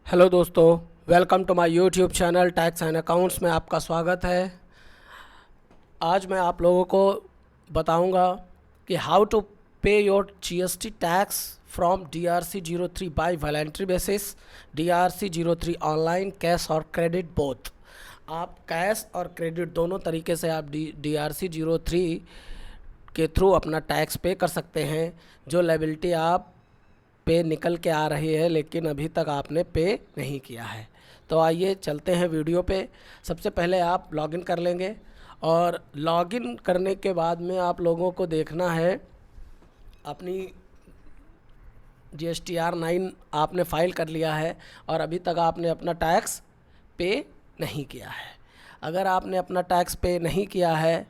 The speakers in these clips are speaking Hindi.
हेलो दोस्तों, welcome to my YouTube channel tax and accounts में आपका स्वागत है। आज मैं आप लोगों को बताऊंगा कि how to pay your GST tax from DRC03 by voluntary basis, DRC03 online, cash और क्रेडिट बोथ। आप कैश और क्रेडिट दोनों तरीके से आप DRC03 के थ्रू अपना टैक्स पे कर सकते हैं। जो लायबिलिटी आप पे निकल के आ रही है लेकिन अभी तक आपने पे नहीं किया है। तो आइए चलते हैं वीडियो पे। सबसे पहले आप लॉगिन कर लेंगे और लॉगिन करने के बाद में आप लोगों को देखना है अपनी GSTR9 आपने फ़ाइल कर लिया है और अभी तक आपने अपना टैक्स पे नहीं किया है। अगर आपने अपना टैक्स पे नहीं किया है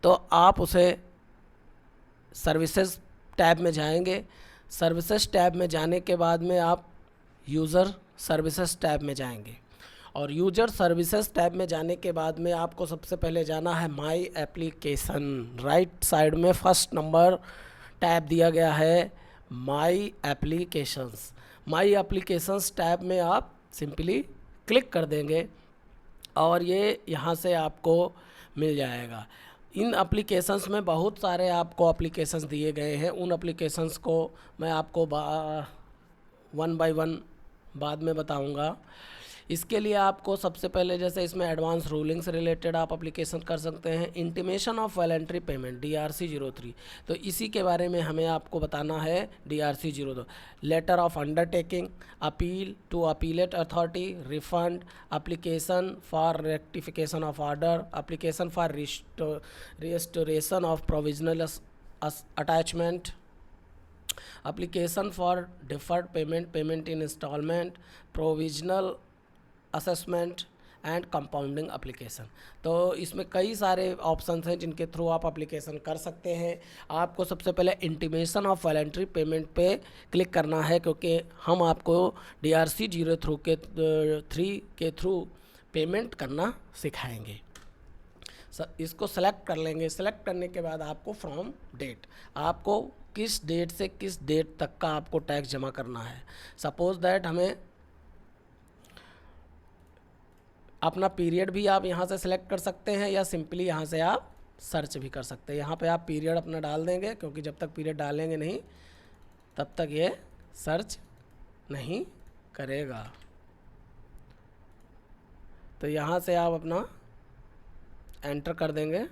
तो आप उसे सर्विसेज टैब में जाएंगे। सर्विसेज टैब में जाने के बाद में आप यूज़र सर्विसेज टैब में जाएंगे और यूज़र सर्विसेज टैब में जाने के बाद में आपको सबसे पहले जाना है माई एप्लीकेशन। राइट साइड में फर्स्ट नंबर टैब दिया गया है माई एप्लीकेशंस। माई एप्लीकेशंस टैब में आप सिंपली क्लिक कर देंगे और ये यहाँ से आपको मिल जाएगा। इन एप्लीकेशंस में बहुत सारे आपको एप्लीकेशंस दिए गए हैं। उन एप्लीकेशंस को मैं आपको वन बाय वन बाद में बताऊंगा। इसके लिए आपको सबसे पहले जैसे इसमें एडवांस रूलिंग से रिलेटेड आप एप्लीकेशन कर सकते हैं। Intimation of voluntary payment DRC03, तो इसी के बारे में हमें आपको बताना है। DRC02 letter of undertaking, appeal to appellate authority, refund, application for rectification of order, application for restoration of provisional attachment, application for deferred payment, payment in installment, provisional assessment and compounding application. तो इसमें कई सारे ऑप्शंस हैं जिनके थ्रू आप एप्लीकेशन कर सकते हैं। आपको सबसे पहले इंटीमेशन ऑफ वॉलंटरी पेमेंट पे क्लिक करना है क्योंकि हम आपको DRC03 के थ्रू पेमेंट करना सिखाएंगे। इसको सेलेक्ट कर लेंगे। सेलेक्ट करने के बाद आपको फ्रॉम डेट, आपको किस डेट से किस डेट तक का आपको टैक्स जमा करना है। सपोज दैट हमें अपना पीरियड भी आप यहाँ से सेलेक्ट कर सकते हैं या सिंपली यहाँ से आप सर्च भी कर सकते हैं। यहाँ पे आप पीरियड अपना डाल देंगे क्योंकि जब तक पीरियड डालेंगे नहीं तब तक ये सर्च नहीं करेगा। तो यहाँ से आप अपना एंटर कर देंगे।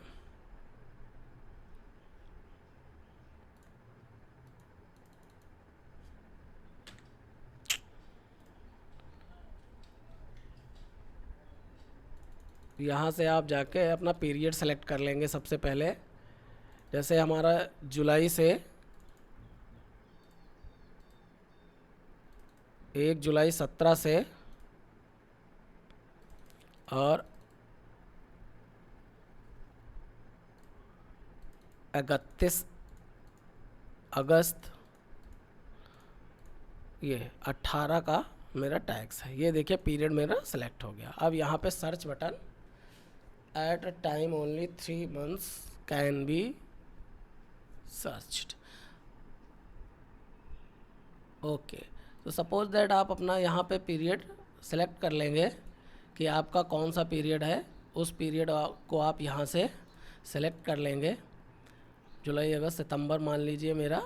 यहाँ से आप जाके अपना पीरियड सेलेक्ट कर लेंगे। सबसे पहले जैसे हमारा जुलाई से 1 जुलाई 17 से और 31 अगस्त ये 18 का मेरा टैक्स है। ये देखिए पीरियड मेरा सेलेक्ट हो गया। अब यहाँ पे search button, at a time only 3 months can be searched. Okay, तो सपोज दैट आप अपना यहाँ पे पीरियड सेलेक्ट कर लेंगे कि आपका कौन सा पीरियड है। उस पीरियड को आप यहाँ से सेलेक्ट कर लेंगे। जुलाई अगस्त सितंबर मान लीजिए मेरा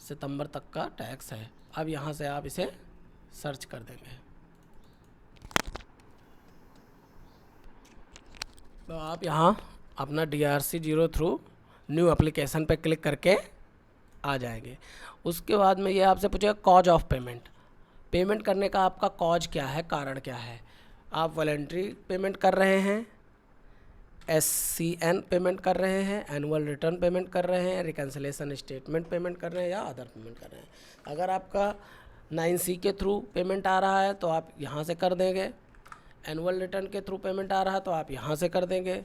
सितंबर तक का टैक्स है। अब यहाँ से आप इसे सर्च कर देंगे तो आप यहाँ अपना DRC03 न्यू एप्लीकेशन पे क्लिक करके आ जाएंगे। उसके बाद में ये आपसे पूछेगा कॉज ऑफ पेमेंट। पेमेंट करने का आपका कॉज क्या है, कारण क्या है। आप वॉलंटरी पेमेंट कर रहे हैं, SCN पेमेंट कर रहे हैं, एनुअल रिटर्न पेमेंट कर रहे हैं, रिकन्सिलेशन स्टेटमेंट पेमेंट कर रहे हैं या अदर पेमेंट कर रहे हैं। अगर आपका 9C के थ्रू पेमेंट आ रहा है तो आप यहाँ से कर देंगे। एनुअल रिटर्न के थ्रू पेमेंट आ रहा है तो आप यहाँ से कर देंगे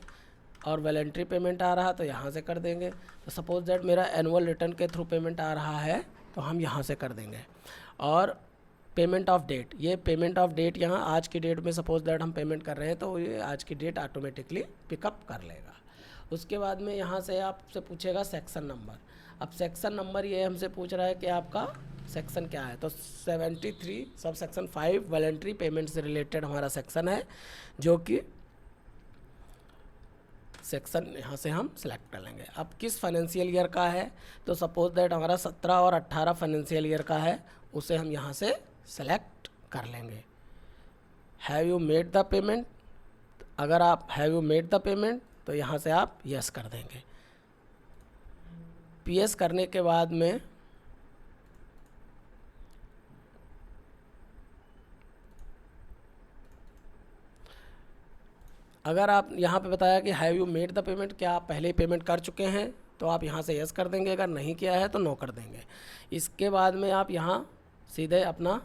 और वॉलंटरी पेमेंट आ रहा है तो यहाँ से कर देंगे। तो सपोज दैट मेरा एनुअल रिटर्न के थ्रू पेमेंट आ रहा है तो हम यहाँ से कर देंगे। और पेमेंट ऑफ डेट, ये पेमेंट ऑफ डेट यहाँ आज की डेट में सपोज दैट हम पेमेंट कर रहे हैं तो ये आज की डेट ऑटोमेटिकली पिकअप कर लेगा। उसके बाद में यहाँ से आपसे पूछेगा सेक्शन नंबर। अब सेक्शन नंबर ये हमसे पूछ रहा है कि आपका सेक्शन क्या है, तो 73 सब सेक्शन 5 वॉलंटरी पेमेंट से रिलेटेड हमारा सेक्शन है, जो कि सेक्शन यहाँ से हम सेलेक्ट कर लेंगे। अब किस फाइनेंशियल ईयर का है, तो सपोज दैट हमारा 17 और 18 फाइनेंशियल ईयर का है, उसे हम यहाँ से सेलेक्ट कर लेंगे। Have you made the payment, अगर आप have you made the payment तो यहाँ से आप यस कर देंगे। पीएस करने के बाद में अगर आप यहाँ पे बताया कि have you made the payment, क्या आप पहले ही पेमेंट कर चुके हैं, तो आप यहाँ से यस कर देंगे, अगर नहीं किया है तो नो कर देंगे। इसके बाद में आप यहाँ सीधे अपना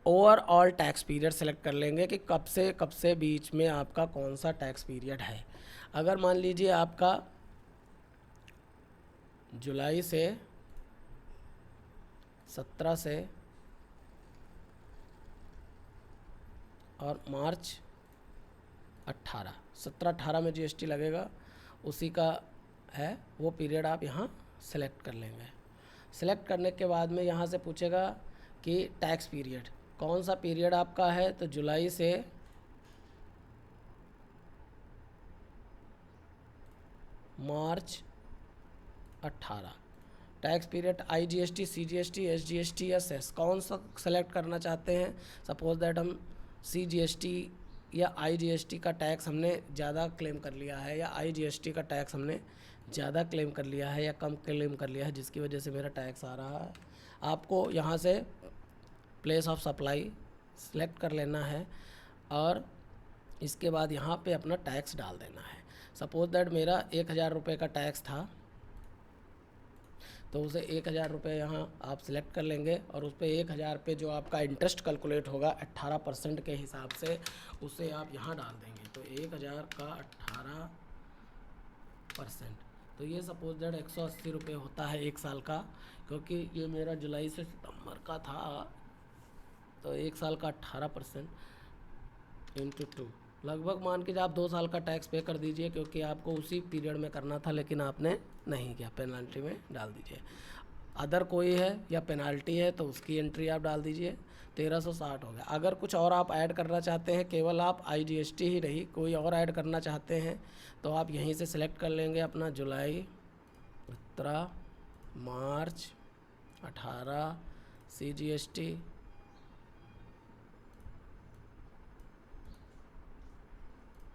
ओवरऑल टैक्स पीरियड सेलेक्ट कर लेंगे कि कब से बीच में आपका कौन सा टैक्स पीरियड है। अगर मान लीजिए आपका जुलाई से 17 से और मार्च 17-18 में जीएसटी लगेगा, उसी का है वो पीरियड आप यहाँ सेलेक्ट कर लेंगे। सेलेक्ट करने के बाद में यहाँ से पूछेगा कि टैक्स पीरियड कौन सा पीरियड आपका है, तो जुलाई से मार्च 18। Tax period IGST, CGST, SGST या सेस कौन सा सेलेक्ट करना चाहते हैं। सपोज दैट हम CGST या IGST का टैक्स हमने ज़्यादा क्लेम कर लिया है, या IGST का टैक्स हमने ज़्यादा क्लेम कर लिया है या कम क्लेम कर लिया है, जिसकी वजह से मेरा टैक्स आ रहा है। आपको यहाँ से प्लेस ऑफ सप्लाई सेलेक्ट कर लेना है और इसके बाद यहाँ पे अपना टैक्स डाल देना है। सपोज दैट मेरा 1000 रुपये का टैक्स था, तो उसे 1000 रुपये यहाँ आप सिलेक्ट कर लेंगे और उस पर 1000 पे जो आपका इंटरेस्ट कैलकुलेट होगा 18% के हिसाब से, उसे आप यहाँ डाल देंगे। तो 1000 का 18%, तो ये सपोज दैट 180 रुपये होता है 1 साल का, क्योंकि ये मेरा जुलाई से सितंबर का था, तो 1 साल का 18% इंटू 2, लगभग मान के आप 2 साल का टैक्स पे कर दीजिए, क्योंकि आपको उसी पीरियड में करना था लेकिन आपने नहीं किया, पेनल्टी में डाल दीजिए। अदर कोई है या पेनल्टी है तो उसकी एंट्री आप डाल दीजिए। 1360 हो गया। अगर कुछ और आप ऐड करना चाहते हैं, केवल आप IGST ही रही, कोई और ऐड करना चाहते हैं तो आप यहीं से सिलेक्ट कर लेंगे अपना जुलाई 17, मार्च 18, CGST,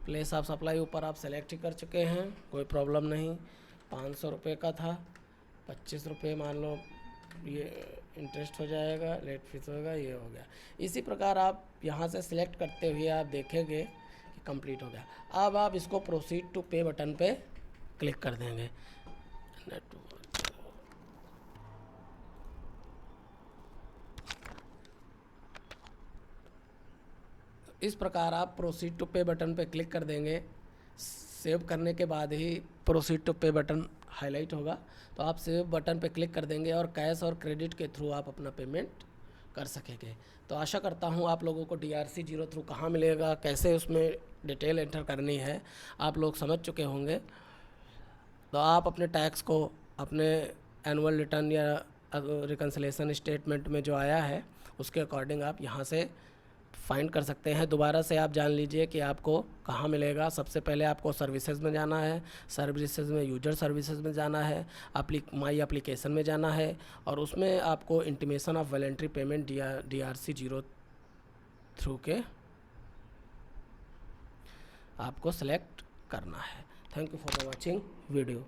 प्लेस ऑफ सप्लाई ऊपर आप सेलेक्ट ही कर चुके हैं, कोई प्रॉब्लम नहीं। 500 रुपये का था, 25 रुपये मान लो ये इंटरेस्ट हो जाएगा, लेट फीस होगा, ये हो गया। इसी प्रकार आप यहाँ से सिलेक्ट करते हुए आप देखेंगे कि कंप्लीट हो गया। अब आप इसको प्रोसीड टू पे बटन पे क्लिक कर देंगे। इस प्रकार आप प्रोसीड टू पे बटन पे क्लिक कर देंगे। सेव करने के बाद ही प्रोसीड टू पे बटन हाईलाइट होगा, तो आप सेव बटन पे क्लिक कर देंगे और कैश और क्रेडिट के थ्रू आप अपना पेमेंट कर सकेंगे। तो आशा करता हूँ आप लोगों को DRC 0 थ्रू कहाँ मिलेगा, कैसे उसमें डिटेल एंटर करनी है, आप लोग समझ चुके होंगे। तो आप अपने टैक्स को अपने एनुअल रिटर्न या रिकन्सिलेशन स्टेटमेंट में जो आया है उसके अकॉर्डिंग आप यहाँ से फाइंड कर सकते हैं। दोबारा से आप जान लीजिए कि आपको कहाँ मिलेगा। सबसे पहले आपको सर्विसेज में जाना है, सर्विसेज में यूजर सर्विसेज में जाना है, माई एप्लीकेशन में जाना है और उसमें आपको intimation of voluntary payment DRC 0 through के आपको सेलेक्ट करना है। Thank you for watching video.